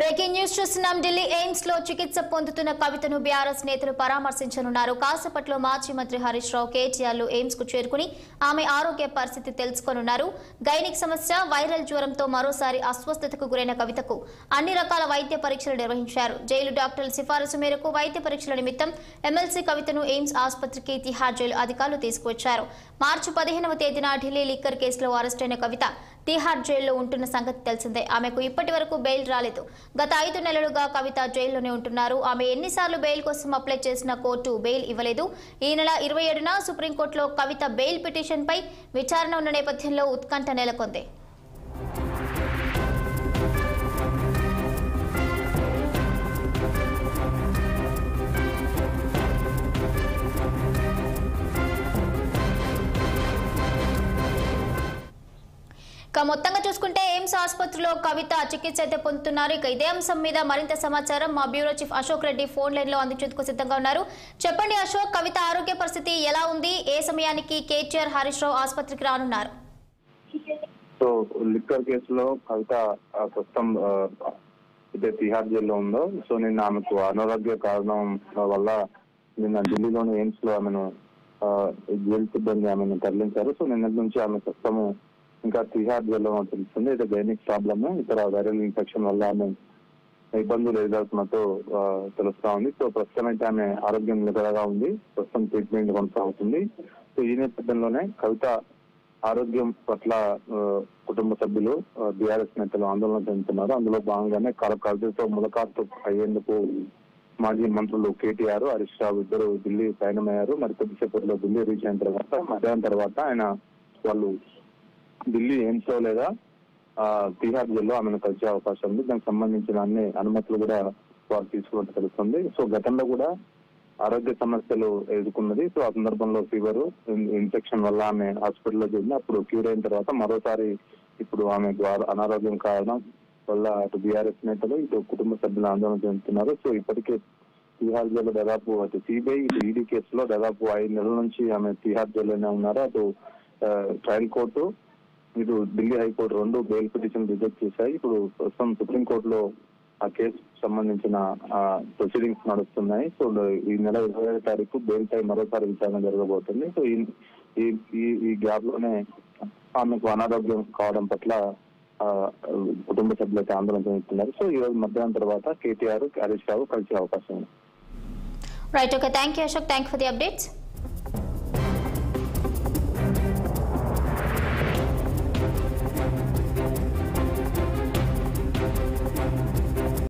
Breaking news చూస్తున్నాం. Delhi AIIMS లో చికిత్స పొందుతున్న కవితను బీఆర్ఎస్ నేతలు పరామర్శించనున్నారు. కాసేపట్లో మాజీ మంత్రి హరీష్ రావు కేటీఆర్ లు ఎయిమ్స్ కు చేరుకుని ఆమె ఆరోగ్య పరిస్థితి తెలుసుకోనున్నారు. గైనిక్ సమస్య, వైరల్ జ్వరంతో మరోసారి అస్వస్థతకు గురైన కవితకు అన్ని రకాల వైద్య పరీక్షలు నిర్వహించారు. జైలు డాక్టర్ల సిఫారసు మేరకు వైద్య పరీక్షల నిమిత్తం ఎమ్మెల్సీ కవితను ఎయిమ్స్ ఆసుపత్రికి తిహార్ జైలు అధికారులు తీసుకువచ్చారు. మార్చి 15వ తేదీన ఢిల్లీ లిక్కర్ కేసులో అరెస్టైన కవిత తిహార్ జైల్లో ఉంటున్న సంగతి తెలిసిందే. ఆమెకు ఇప్పటి వరకు బెయిల్ రాలేదు. గత 5 నెలలుగా కవిత జైల్లోనే ఉంటున్నారు. ఆమె ఎన్నిసార్లు బెయిల్ కోసం అప్లై చేసిన కోర్టు బెయిల్ ఇవ్వలేదు. ఈ నెల 27న సుప్రీంకోర్టులో కవిత బెయిల్ పిటిషన్పై విచారణ ఉన్న నేపథ్యంలో ఉత్కంఠ నెలకొంది. మొత్తంగా చూసుకుంటే ఎయిమ్స్ ఆసుపత్రిలో కవిత చికిత్స అయితే పొందుతున్నారు. ఇక ఇదే అంశం మీద మరింత సమాచారం మా bureau chief Ashok Reddy phone line లో అందించేందుకు సిద్ధంగా ఉన్నారు. చెప్పండి అశోక్, కవిత ఆరోగ్య పరిస్థితి ఎలా ఉంది? ఏ సమయానికి కేటీఆర్ హరీష్ రావు ఆసుపత్రికి రానున్నారు? సో లిక్కర్ కేసులో కవిత ప్రస్తుతం అయితే తిహార్ జైల్లో ఉందో. సో నిన్న ఆమెకు అనారోగ్య కారణం వల్ల నిన్న ఢిల్లీలోని ఎయిమ్స్ లో ఆమెను జైలు సిబ్బంది ఆమెను తరలించారు. సో నిన్నటి నుంచి ఆమె ప్రస్తుతము ఇంకా తిహార్ జైల్లో తెలుస్తుంది. అయితే గైనిక్ ప్రాబ్లమ్, ఇతర వైరల్ ఇన్ఫెక్షన్ వల్ల ఆమె ఇబ్బందులు ఎదుర్కొన్నట్టు తెలుస్తా ఉంది. సో ప్రస్తుతం అయితే ఆమె ఆరోగ్యం నిలకడగా ఉంది. ప్రస్తుతం ట్రీట్మెంట్ కొనసాగుతుంది. సో ఈ నేపథ్యంలోనే కవిత ఆరోగ్యం పట్ల కుటుంబ సభ్యులు, బీఆర్ఎస్ నేతలు ఆందోళన చెందుతున్నారు. అందులో భాగంగానే కవితతో ములాఖాతు అయ్యేందుకు మాజీ మంత్రులు కేటీఆర్, హరీష్ రావు ఇద్దరు ఢిల్లీ ప్రయాణమయ్యారు. మరి కొద్దిసేపట్లో ఢిల్లీ రీచ్ అయిన తర్వాత మధ్యాహ్నం తర్వాత వాళ్ళు ఢిల్లీ ఎయిమ్స్ లో లేదా తిహార్ జైల్లో ఆమెను కలిసే అవకాశం ఉంది. దానికి సంబంధించిన అన్ని అనుమతులు కూడా వారు తీసుకున్నట్టు తెలుస్తుంది. సో గతంలో కూడా ఆరోగ్య సమస్యలు ఎదుర్కొన్నది. సో ఆ సందర్భంలో ఫీవర్, ఇన్ఫెక్షన్ వల్ల ఆమె హాస్పిటల్లో చేరింది. అప్పుడు క్యూర్ అయిన తర్వాత మరోసారి ఇప్పుడు ఆమె అనారోగ్యం కారణం వల్ల అటు బీఆర్ఎస్ నేతలు, ఇటు కుటుంబ సభ్యులు ఆందోళన చెందుతున్నారు. సో ఇప్పటికే తిహార్ జైల్లో దాదాపు అటు సిబిఐ, ఇటు ఈడీ కేసులో దాదాపు 5 నెలల నుంచి ఆమె తిహార్ జైల్లోనే ఉన్నారు. అటు ట్రయల్ కోర్టు, ఇటు ఢిల్లీ హైకోర్టు రెండు బెయిల్ పిటిషన్ రిజెక్ట్ చేశాయి. ఇప్పుడు ప్రస్తుతం సుప్రీంకోర్టులో ఆ కేసు సంబంధించిన ప్రొసీడింగ్స్ నడుస్తున్నాయి. సో ఈ నెల 25వ తారీఖు బెయిల్ పై మరోసారి విచారణ జరగబోతుంది. సో ఈ గ్యాప్ లోనే ఆమెకు అనారోగ్యం కావడం పట్ల కుటుంబ సభ్యులైతే ఆందోళన చెందుతున్నారు. సో ఈ రోజు మధ్యాహ్నం తర్వాత కేటీఆర్, హరీష్ రావు కలిసే అవకాశం ఉంది. Right, okay, thank you Ashok, thank for the updates.